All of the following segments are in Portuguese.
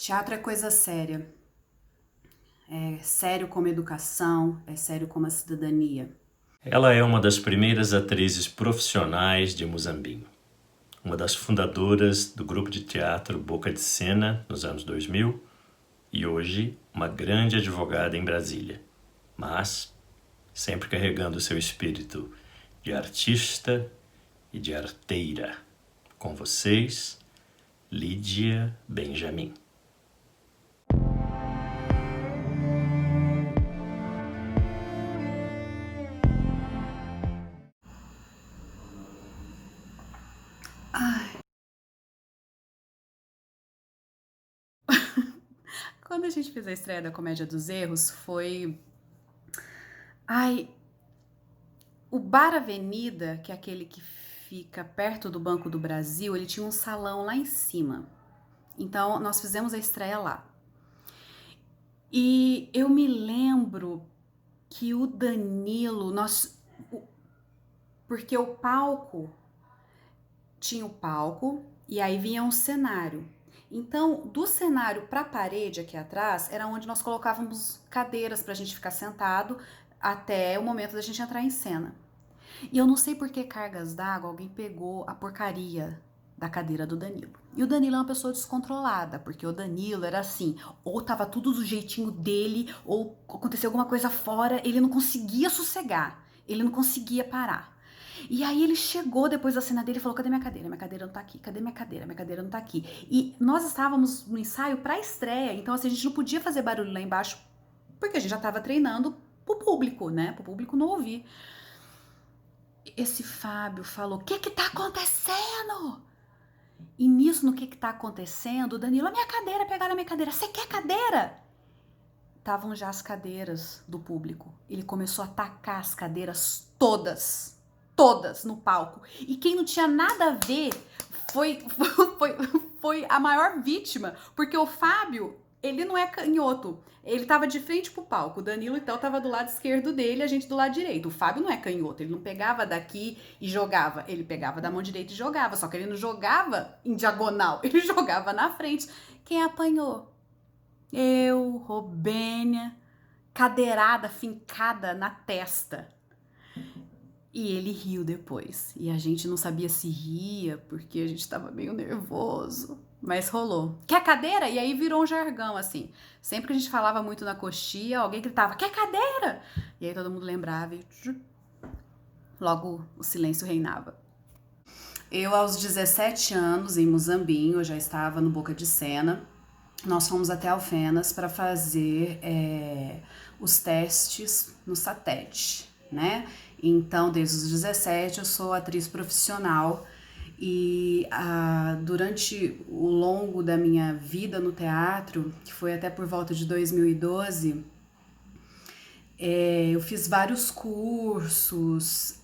Teatro é coisa séria. É sério como educação, é sério como a cidadania. Ela é uma das primeiras atrizes profissionais de Muzambinho, uma das fundadoras do grupo de teatro Boca de Cena nos anos 2000 e hoje uma grande advogada em Brasília, mas sempre carregando seu espírito de artista e de arteira. Com vocês, Lídia Benjamin. Quando a gente fez a estreia da Comédia dos Erros, foi... Ai, o Bar Avenida, que é aquele que fica perto do Banco do Brasil, ele tinha um salão lá em cima. Então, nós fizemos a estreia lá. E eu me lembro que o Danilo, porque o palco, tinha o palco e aí vinha um cenário. Então, do cenário para a parede aqui atrás, era onde nós colocávamos cadeiras para a gente ficar sentado até o momento da gente entrar em cena. E eu não sei por que cargas d'água alguém pegou a porcaria da cadeira do Danilo. E o Danilo é uma pessoa descontrolada, porque o Danilo era assim, ou tava tudo do jeitinho dele, ou aconteceu alguma coisa fora, ele não conseguia sossegar, ele não conseguia parar. E aí ele chegou depois da cena dele e falou: cadê minha cadeira? Minha cadeira não tá aqui. Cadê minha cadeira? Minha cadeira não tá aqui. E nós estávamos no ensaio pra estreia, então assim, a gente não podia fazer barulho lá embaixo, porque a gente já tava treinando pro público, né? Pro público não ouvir. Esse Fábio falou: o que que tá acontecendo? E nisso, no que tá acontecendo, o Danilo: a minha cadeira, pegaram a minha cadeira. Você quer cadeira? Estavam já as cadeiras do público. Ele começou a atacar as cadeiras todas no palco. E quem não tinha nada a ver foi, foi, foi a maior vítima, porque o Fábio, ele não é canhoto. Ele tava de frente pro palco. O Danilo, então, tava do lado esquerdo dele, a gente do lado direito. O Fábio não é canhoto. Ele não pegava daqui e jogava. Ele pegava da mão direita e jogava. Só que ele não jogava em diagonal. Ele jogava na frente. Quem apanhou? Eu, Robênia, cadeirada fincada na testa. E ele riu depois. E a gente não sabia se ria, porque a gente tava meio nervoso. Mas rolou. Quer cadeira? E aí virou um jargão, assim. Sempre que a gente falava muito na coxia, alguém gritava: quer cadeira? E aí todo mundo lembrava e logo o silêncio reinava. Eu, aos 17 anos, em Muzambinho, eu já estava no Boca de Cena. Nós fomos até Alfenas para fazer os testes no satélite, né? Então, desde os 17 eu sou atriz profissional e durante o longo da minha vida no teatro, que foi até por volta de 2012, eu fiz vários cursos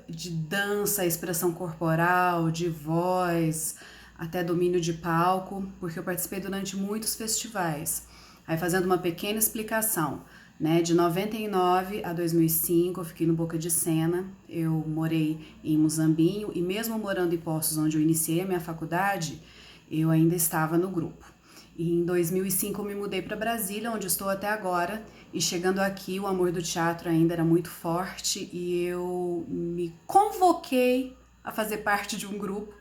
de dança, expressão corporal, de voz, até domínio de palco, porque eu participei durante muitos festivais. Aí, fazendo uma pequena explicação, né, de 99 a 2005 eu fiquei no Boca de Cena, eu morei em Muzambinho e mesmo morando em Poços, onde eu iniciei a minha faculdade, eu ainda estava no grupo. E em 2005 eu me mudei para Brasília, onde estou até agora, e chegando aqui o amor do teatro ainda era muito forte e eu me convoquei a fazer parte de um grupo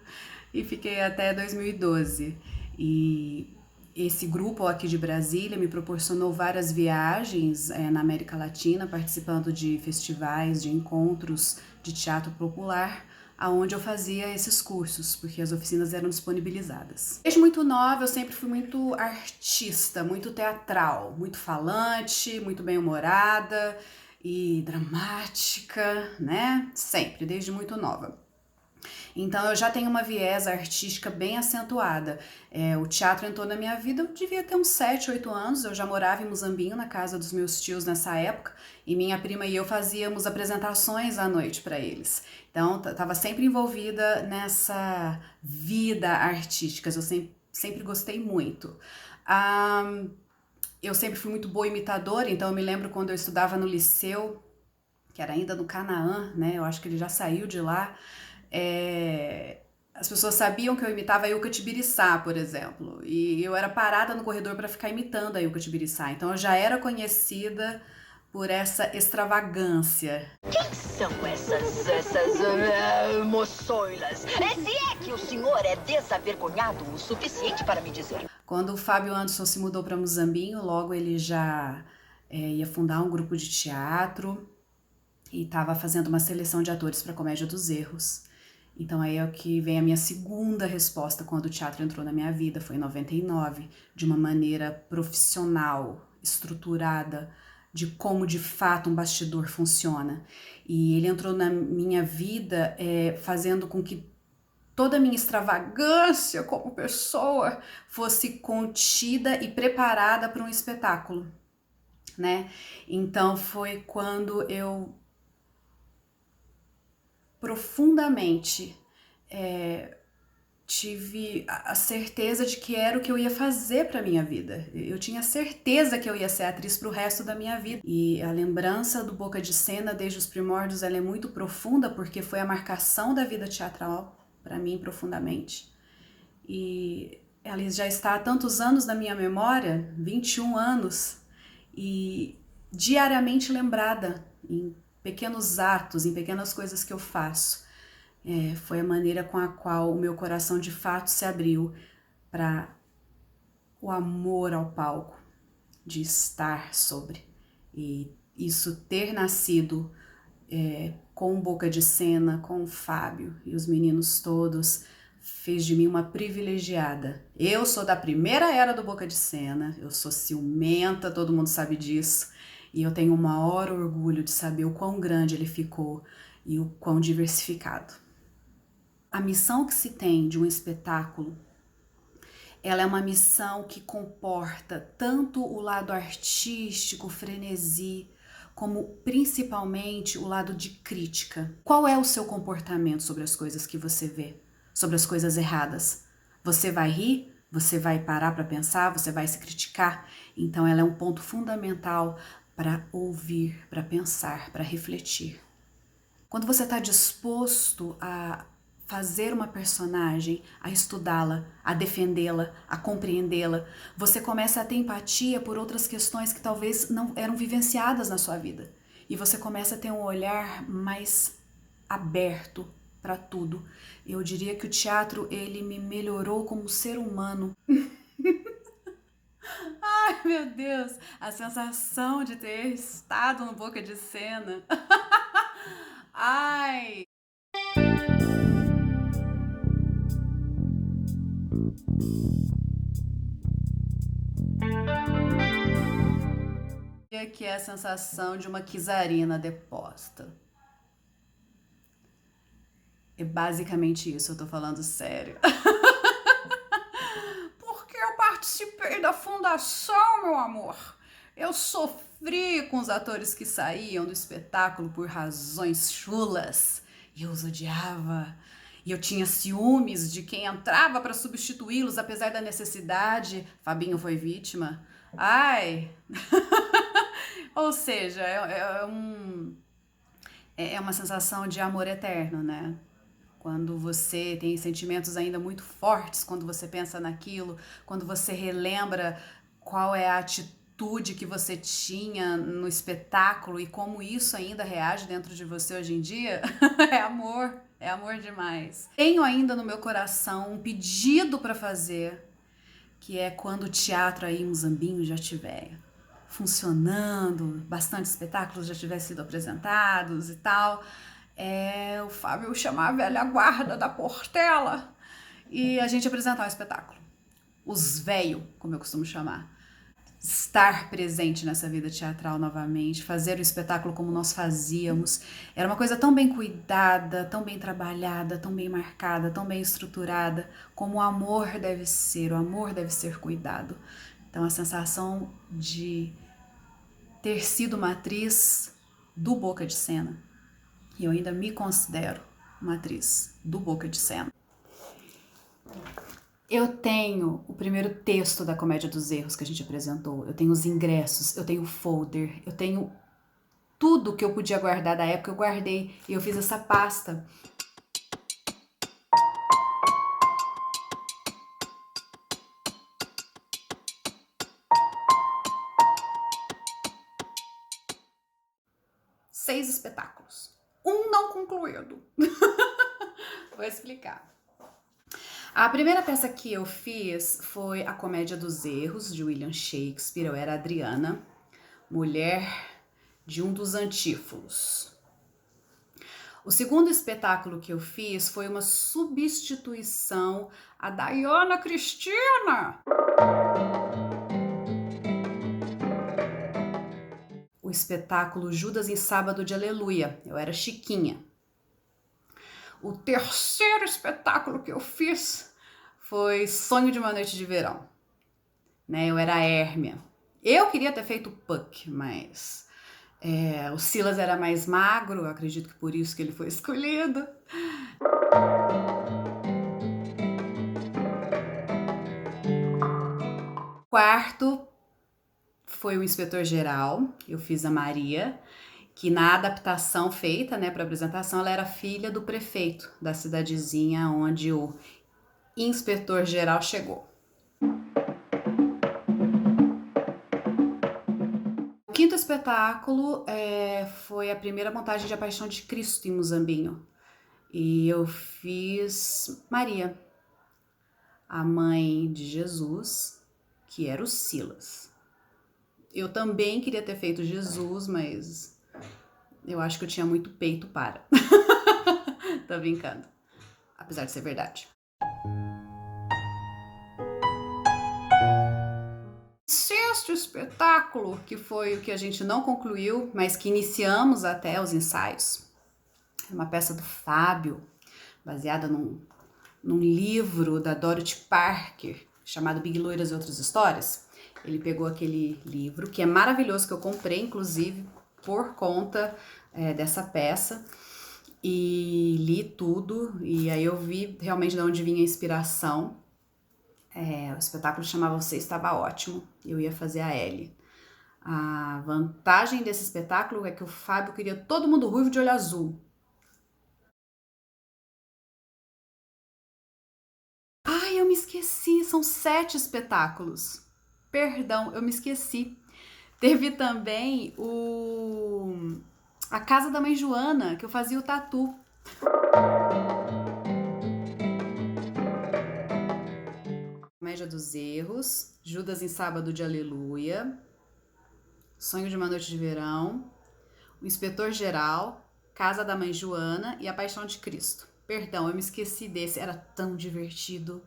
e fiquei até 2012. E esse grupo aqui de Brasília me proporcionou várias viagens na América Latina, participando de festivais, de encontros de teatro popular, aonde eu fazia esses cursos, porque as oficinas eram disponibilizadas. Desde muito nova eu sempre fui muito artista, muito teatral, muito falante, muito bem-humorada e dramática, né? Sempre, desde muito nova. Então eu já tenho uma viés artística bem acentuada. O teatro entrou na minha vida, eu devia ter uns 7, 8 anos, eu já morava em Muzambinho, na casa dos meus tios nessa época, e minha prima e eu fazíamos apresentações à noite para eles. Então estava sempre envolvida nessa vida artística, eu sempre gostei muito. Eu sempre fui muito boa imitadora, então eu me lembro quando eu estudava no liceu, que era ainda no Canaã, né? Eu acho que ele já saiu de lá. As pessoas sabiam que eu imitava a Ilka Tibiriçá, por exemplo, e eu era parada no corredor para ficar imitando a Ilka Tibiriçá. Então eu já era conhecida por essa extravagância. Quem são essas moçoilas? Se é que o senhor é desavergonhado o suficiente para me dizer. Quando o Fábio Anderson se mudou para Muzambinho, logo ele já ia fundar um grupo de teatro e estava fazendo uma seleção de atores para a Comédia dos Erros. Então aí é o que vem a minha segunda resposta quando o teatro entrou na minha vida, foi em 99, de uma maneira profissional, estruturada, de como de fato um bastidor funciona. E ele entrou na minha vida fazendo com que toda a minha extravagância como pessoa fosse contida e preparada para um espetáculo, né? Então foi quando eu profundamente tive a certeza de que era o que eu ia fazer para minha vida. Eu tinha certeza que eu ia ser atriz para o resto da minha vida. E a lembrança do Boca de Cena desde os primórdios, ela é muito profunda porque foi a marcação da vida teatral para mim profundamente. E ela já está há tantos anos na minha memória, 21 anos, e diariamente lembrada em pequenos atos, em pequenas coisas que eu faço. Foi a maneira com a qual o meu coração de fato se abriu para o amor ao palco, de estar sobre. E isso ter nascido com Boca de Cena, com o Fábio e os meninos todos, fez de mim uma privilegiada. Eu sou da primeira era do Boca de Cena, eu sou ciumenta, todo mundo sabe disso, e eu tenho o maior orgulho de saber o quão grande ele ficou e o quão diversificado. A missão que se tem de um espetáculo, ela é uma missão que comporta tanto o lado artístico, o frenesi, como principalmente o lado de crítica. Qual é o seu comportamento sobre as coisas que você vê? Sobre as coisas erradas? Você vai rir? Você vai parar para pensar? Você vai se criticar? Então ela é um ponto fundamental para ouvir, para pensar, para refletir. Quando você está disposto a fazer uma personagem, a estudá-la, a defendê-la, a compreendê-la, você começa a ter empatia por outras questões que talvez não eram vivenciadas na sua vida. E você começa a ter um olhar mais aberto para tudo. Eu diria que o teatro, ele me melhorou como ser humano. Ai, meu Deus, a sensação de ter estado no Boca de Cena. Ai! Que é a sensação de uma quizarina deposta. É basicamente isso, eu tô falando sério. Porque eu participei da fundação, meu amor. Eu sofri com os atores que saíam do espetáculo por razões chulas. E eu os odiava. E eu tinha ciúmes de quem entrava para substituí-los, apesar da necessidade. Fabinho foi vítima. Ai! Ou seja, é uma sensação de amor eterno, né? Quando você tem sentimentos ainda muito fortes, quando você pensa naquilo, quando você relembra qual é a atitude que você tinha no espetáculo e como isso ainda reage dentro de você hoje em dia, é amor demais. Tenho ainda no meu coração um pedido para fazer, que é quando o teatro aí em Muzambinho já estiver funcionando, bastante espetáculos já tiverem sido apresentados e tal, o Fábio chamar a velha guarda da Portela e a gente apresentar um espetáculo. Os véio, como eu costumo chamar. Estar presente nessa vida teatral novamente, fazer o espetáculo como nós fazíamos. Era uma coisa tão bem cuidada, tão bem trabalhada, tão bem marcada, tão bem estruturada, como o amor deve ser cuidado. Então a sensação de ter sido uma atriz do Boca de Cena, e eu ainda me considero uma atriz do Boca de Cena. Eu tenho o primeiro texto da Comédia dos Erros que a gente apresentou, eu tenho os ingressos, eu tenho o folder, eu tenho tudo que eu podia guardar da época, eu guardei e eu fiz essa pasta. 6 espetáculos. Um não concluído. Vou explicar. A primeira peça que eu fiz foi A Comédia dos Erros, de William Shakespeare. Eu era Adriana, mulher de um dos Antífolos. O segundo espetáculo que eu fiz foi uma substituição a Diana Cristina. O espetáculo Judas em Sábado de Aleluia. Eu era Chiquinha. O terceiro espetáculo que eu fiz foi Sonho de uma Noite de Verão. Né? Eu era a Hérmia. Eu queria ter feito Puck, mas o Silas era mais magro, eu acredito que por isso que ele foi escolhido. Quarto foi o Inspetor-Geral. Eu fiz a Maria, que na adaptação feita, né, para apresentação, ela era filha do prefeito da cidadezinha onde o Inspetor-Geral chegou. O quinto espetáculo foi a primeira montagem de A Paixão de Cristo em Muzambinho. E eu fiz Maria, a mãe de Jesus, que era o Silas. Eu também queria ter feito Jesus, mas eu acho que eu tinha muito peito para. Tô brincando. Apesar de ser verdade. Sexto espetáculo, que foi o que a gente não concluiu, mas que iniciamos até os ensaios. É uma peça do Fábio, baseada num livro da Dorothy Parker, chamado Big Loiras e Outras Histórias. Ele pegou aquele livro, que é maravilhoso, que eu comprei, inclusive, por conta dessa peça, e li tudo, e aí eu vi realmente de onde vinha a inspiração. O espetáculo chamava Você Estava Ótimo, eu ia fazer a Ellie. A vantagem desse espetáculo é que o Fábio queria todo mundo ruivo de olho azul. Ai, eu me esqueci, são 7 espetáculos. Perdão, eu me esqueci. Teve também A Casa da Mãe Joana, que eu fazia o tatu. Comédia dos Erros, Judas em Sábado de Aleluia, Sonho de uma Noite de Verão, O Inspetor-Geral, Casa da Mãe Joana e A Paixão de Cristo. Perdão, eu me esqueci desse, era tão divertido.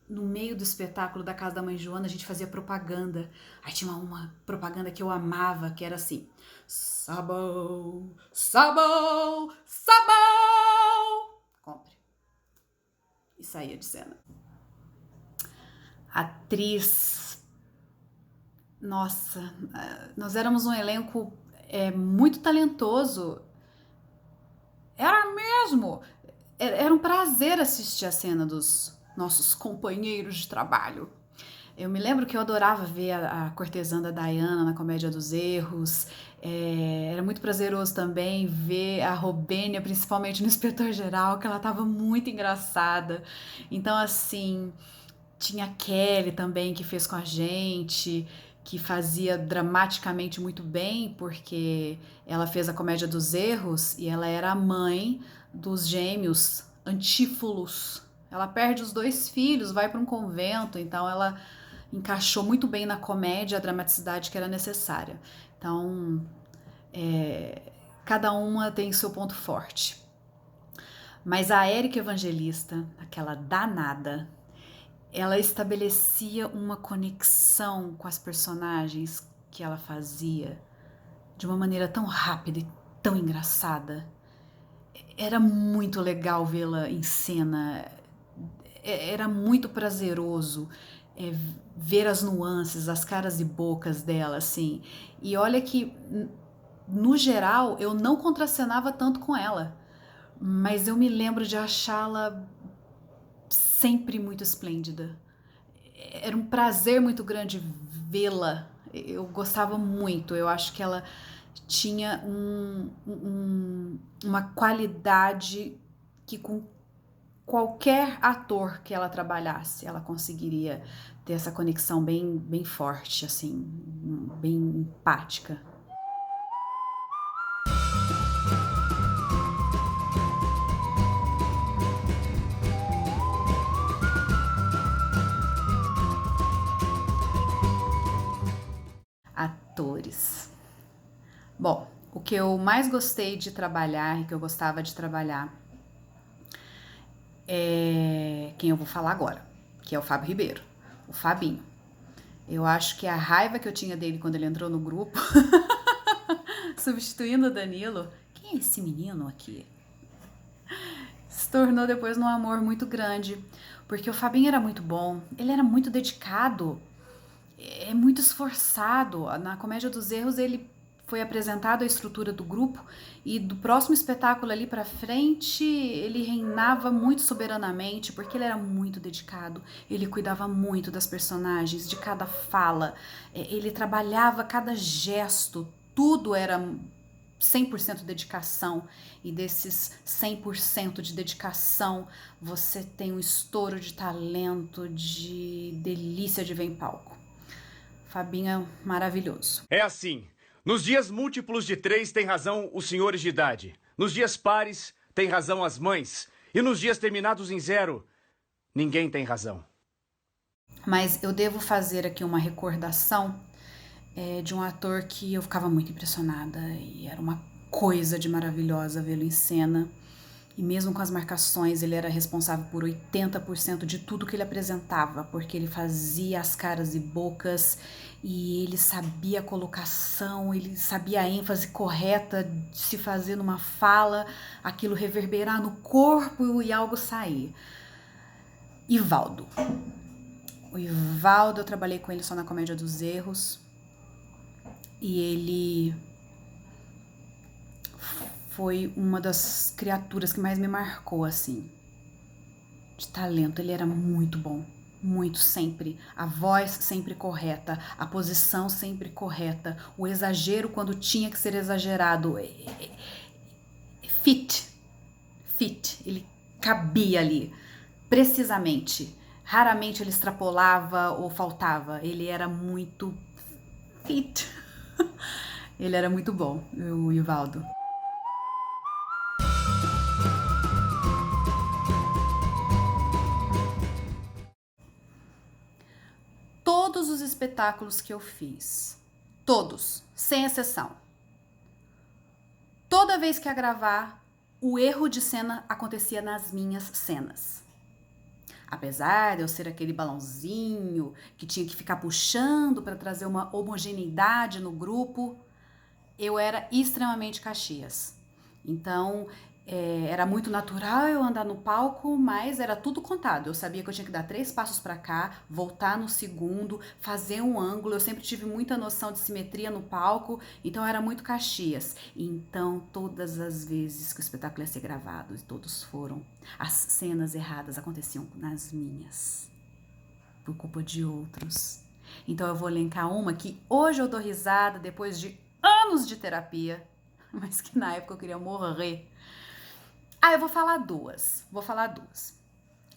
No meio do espetáculo da Casa da Mãe Joana, a gente fazia propaganda. Aí tinha uma propaganda que eu amava, que era assim: sabão, sabão, sabão. Compre. E saía de cena. Atriz. Nossa, nós éramos um elenco muito talentoso. Era mesmo. Era um prazer assistir a cena dos nossos companheiros de trabalho. Eu me lembro que eu adorava ver a cortesã da Diana na Comédia dos Erros. Era muito prazeroso também ver a Robênia, principalmente no Inspetor-Geral, que ela estava muito engraçada. Então, assim, tinha a Kelly também, que fez com a gente, que fazia dramaticamente muito bem, porque ela fez a Comédia dos Erros e ela era a mãe dos gêmeos Antífolos. Ela perde os 2 filhos, vai para um convento, então ela encaixou muito bem na comédia a dramaticidade que era necessária. Então, cada uma tem seu ponto forte. Mas a Érica Evangelista, aquela danada, ela estabelecia uma conexão com as personagens que ela fazia de uma maneira tão rápida e tão engraçada. Era muito legal vê-la em cena, era muito prazeroso ver as nuances, as caras e bocas dela, assim. E olha que, no geral, eu não contracenava tanto com ela, mas eu me lembro de achá-la sempre muito esplêndida. Era um prazer muito grande vê-la. Eu gostava muito. Eu acho que ela tinha uma qualidade que com qualquer ator que ela trabalhasse, ela conseguiria ter essa conexão bem, bem forte, assim, bem empática. Bom, o que eu mais gostei de trabalhar e que eu gostava de trabalhar é quem eu vou falar agora, que é o Fábio Ribeiro, o Fabinho. Eu acho que a raiva que eu tinha dele quando ele entrou no grupo, substituindo o Danilo, quem é esse menino aqui? Se tornou depois um amor muito grande, porque o Fabinho era muito bom, ele era muito dedicado, é muito esforçado. Na Comédia dos Erros ele foi apresentado a estrutura do grupo e do próximo espetáculo ali pra frente ele reinava muito soberanamente, porque ele era muito dedicado, ele cuidava muito das personagens, de cada fala, ele trabalhava cada gesto, tudo era 100% dedicação, e desses 100% de dedicação você tem um estouro de talento, de delícia de ver em palco. Fabinho é maravilhoso. É assim, nos dias múltiplos de 3 tem razão os senhores de idade, nos dias pares tem razão as mães, e nos dias terminados em 0, ninguém tem razão. Mas eu devo fazer aqui uma recordação de um ator que eu ficava muito impressionada e era uma coisa de maravilhosa vê-lo em cena. E mesmo com as marcações, ele era responsável por 80% de tudo que ele apresentava, porque ele fazia as caras e bocas e ele sabia a colocação, ele sabia a ênfase correta de se fazer numa fala, aquilo reverberar no corpo e algo sair. Ivaldo. O Ivaldo, eu trabalhei com ele só na Comédia dos Erros. E ele foi uma das criaturas que mais me marcou, assim, de talento. Ele era muito bom, muito sempre. A voz sempre correta, a posição sempre correta, o exagero quando tinha que ser exagerado. Fit. Ele cabia ali, precisamente. Raramente ele extrapolava ou faltava. Ele era muito fit. Ele era muito bom, o Ivaldo. Todos os espetáculos que eu fiz, todos, sem exceção, toda vez que ia gravar, o erro de cena acontecia nas minhas cenas. Apesar de eu ser aquele balãozinho que tinha que ficar puxando para trazer uma homogeneidade no grupo, eu era extremamente Caxias. Então, era muito natural eu andar no palco, mas era tudo contado. Eu sabia que eu tinha que dar 3 passos para cá, voltar no segundo, fazer um ângulo. Eu sempre tive muita noção de simetria no palco, então era muito Caxias. Então, todas as vezes que o espetáculo ia ser gravado, e todos foram, as cenas erradas aconteciam nas minhas, por culpa de outros. Então, eu vou elencar uma que hoje eu dou risada, depois de anos de terapia, mas que na época eu queria morrer. Eu vou falar duas.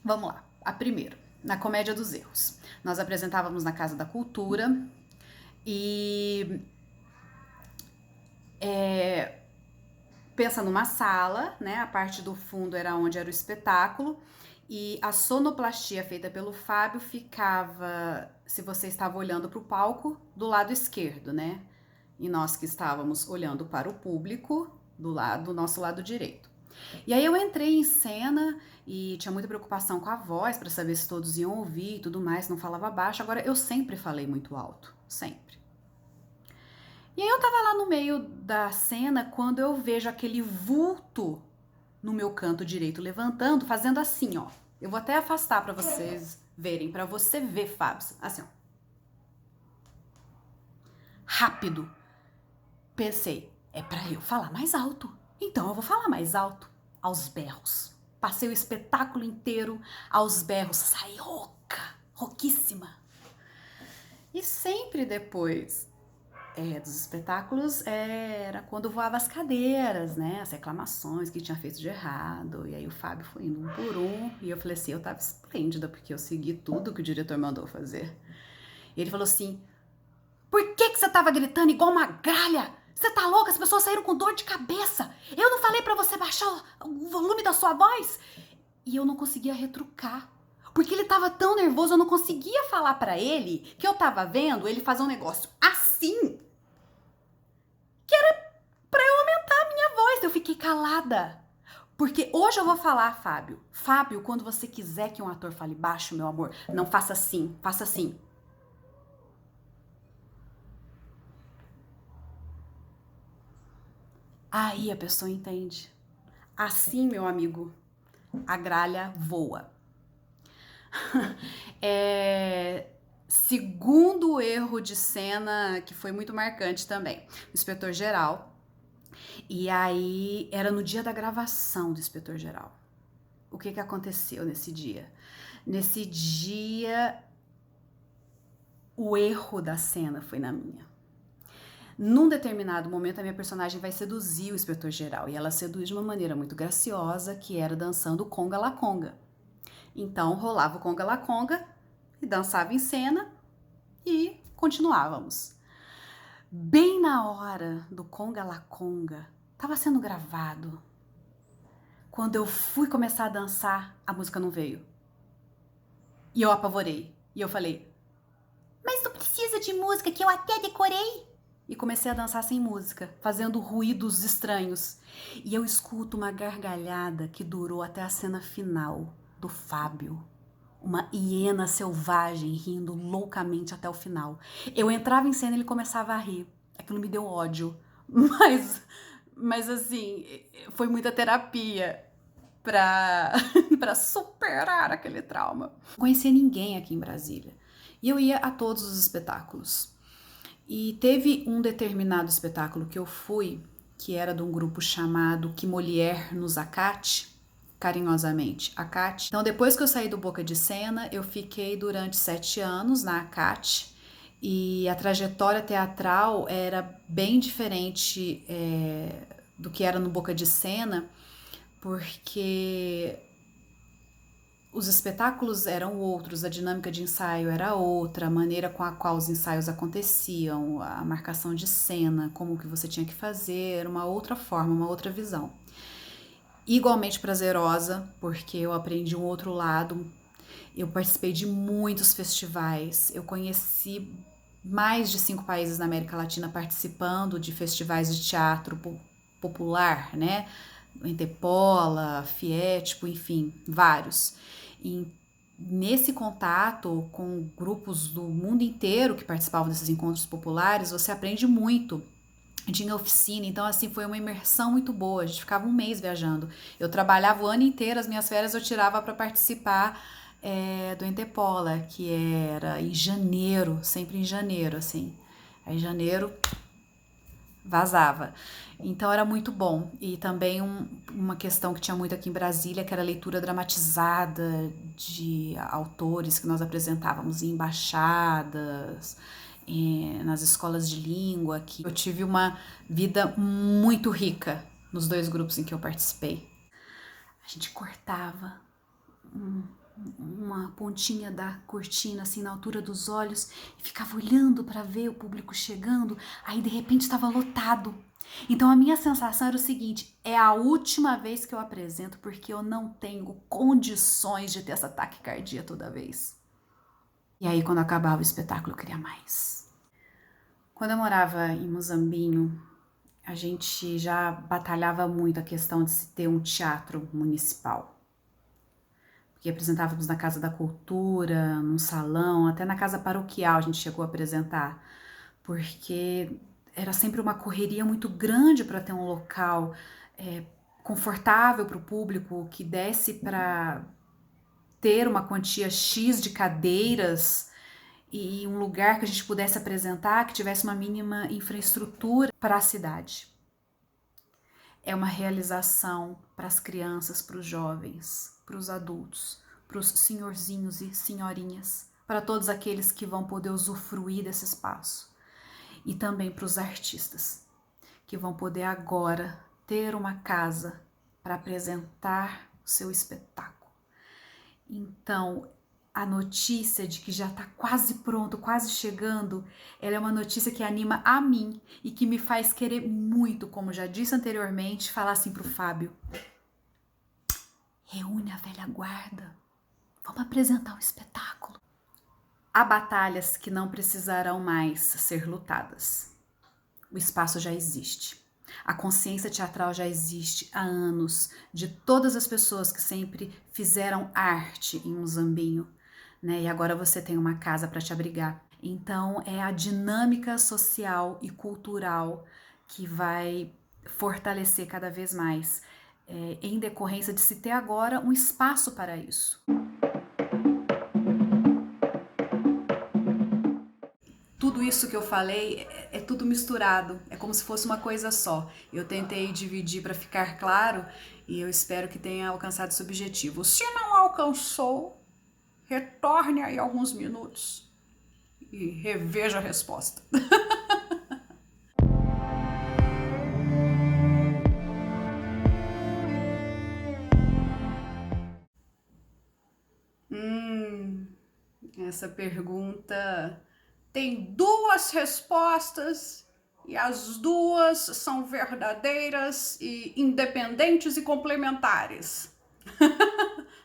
Vamos lá. A primeira, na Comédia dos Erros. Nós apresentávamos na Casa da Cultura e pensa numa sala, né? A parte do fundo era onde era o espetáculo e a sonoplastia feita pelo Fábio ficava, se você estava olhando para o palco, do lado esquerdo, né? E nós que estávamos olhando para o público do nosso lado direito. E aí eu entrei em cena e tinha muita preocupação com a voz para saber se todos iam ouvir e tudo mais, não falava baixo. Agora, eu sempre falei muito alto, sempre. E aí eu tava lá no meio da cena quando eu vejo aquele vulto no meu canto direito levantando, fazendo assim, ó. Eu vou até afastar para vocês verem, para você ver, Fábio, assim, ó. Rápido. Pensei, é pra eu falar mais alto. Então eu vou falar mais alto, aos berros. Passei o espetáculo inteiro aos berros, saí rouquíssima. E sempre depois dos espetáculos era quando voava as cadeiras, né? As reclamações que tinha feito de errado. E aí o Fábio foi indo um por um. E eu falei assim, eu tava esplêndida, porque eu segui tudo que o diretor mandou fazer. E ele falou assim, por que você tava gritando igual uma gralha? Você tá louca? As pessoas saíram com dor de cabeça. Eu não falei pra você baixar o volume da sua voz? E eu não conseguia retrucar. Porque ele tava tão nervoso, eu não conseguia falar pra ele que eu tava vendo ele fazer um negócio assim, que era calada. Porque hoje eu vou falar, Fábio. Fábio, quando você quiser que um ator fale baixo, meu amor, não faça assim, faça assim. Aí a pessoa entende. Assim, meu amigo, a gralha voa. Segundo erro de cena, que foi muito marcante também, o inspetor-geral. E aí, era no dia da gravação do inspetor-geral. O que aconteceu nesse dia? Nesse dia, o erro da cena foi na minha. Num determinado momento, a minha personagem vai seduzir o inspetor-geral. E ela seduz de uma maneira muito graciosa, que era dançando conga la conga. Então, rolava o conga la conga e dançava em cena e continuávamos. Bem na hora do conga la conga, estava sendo gravado. Quando eu fui começar a dançar, a música não veio. E eu apavorei. E eu falei, mas não precisa de música que eu até decorei. E comecei a dançar sem música, fazendo ruídos estranhos. E eu escuto uma gargalhada que durou até a cena final do Fábio. Uma hiena selvagem rindo loucamente até o final. Eu entrava em cena e ele começava a rir. Aquilo me deu ódio. Mas assim, foi muita terapia pra superar aquele trauma. Não conhecia ninguém aqui em Brasília. E eu ia a todos os espetáculos. E teve um determinado espetáculo que eu fui, que era de um grupo chamado Que Molière nos acate, carinhosamente, Acate. Então, depois que eu saí do Boca de Cena, eu fiquei durante 7 anos na Acate, e a trajetória teatral era bem diferente do que era no Boca de Cena, porque os espetáculos eram outros, a dinâmica de ensaio era outra, a maneira com a qual os ensaios aconteciam, a marcação de cena, como que você tinha que fazer, era uma outra forma, uma outra visão. Igualmente prazerosa, porque eu aprendi um outro lado, eu participei de muitos festivais, eu conheci mais de 5 países na América Latina participando de festivais de teatro popular, né? Entepola, Fiétipo, enfim, vários. E nesse contato com grupos do mundo inteiro que participavam desses encontros populares, você aprende muito. Tinha oficina, então assim, foi uma imersão muito boa, a gente ficava 1 mês viajando. Eu trabalhava o ano inteiro, as minhas férias eu tirava para participar do Entepola, que era em janeiro, sempre em janeiro, assim. Aí em janeiro vazava. Então era muito bom. E também uma questão que tinha muito aqui em Brasília, que era a leitura dramatizada de autores que nós apresentávamos em embaixadas, nas escolas de língua. Que eu tive uma vida muito rica nos 2 grupos em que eu participei. A gente cortava uma pontinha da cortina assim na altura dos olhos e ficava olhando para ver o público chegando, aí de repente estava lotado. Então a minha sensação era o seguinte, é a última vez que eu apresento porque eu não tenho condições de ter essa taquicardia toda vez. E aí quando acabava o espetáculo eu queria mais. Quando eu morava em Muzambinho, a gente já batalhava muito a questão de se ter um teatro municipal. Porque apresentávamos na Casa da Cultura, num salão, até na casa paroquial a gente chegou a apresentar, porque era sempre uma correria muito grande para ter um local confortável para o público, que desse para ter uma quantia X de cadeiras e um lugar que a gente pudesse apresentar, que tivesse uma mínima infraestrutura para a cidade. É uma realização para as crianças, para os jovens, para os adultos, para os senhorzinhos e senhorinhas, para todos aqueles que vão poder usufruir desse espaço. E também para os artistas, que vão poder agora ter uma casa para apresentar o seu espetáculo. Então, a notícia de que já está quase pronto, quase chegando, ela é uma notícia que anima a mim e que me faz querer muito, como já disse anteriormente, falar assim pro Fábio: reúne a velha guarda, vamos apresentar o espetáculo. Há batalhas que não precisarão mais ser lutadas. O espaço já existe. A consciência teatral já existe há anos, de todas as pessoas que sempre fizeram arte em Muzambinho, né? E agora você tem uma casa para te abrigar. Então é a dinâmica social e cultural que vai fortalecer cada vez mais, em decorrência de se ter agora um espaço para isso. Tudo isso que eu falei é tudo misturado, é como se fosse uma coisa só. Eu tentei dividir para ficar claro e eu espero que tenha alcançado esse objetivo. Se não alcançou, retorne aí alguns minutos e reveja a resposta. Essa pergunta tem duas respostas e as duas são verdadeiras e independentes e complementares.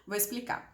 Vou explicar.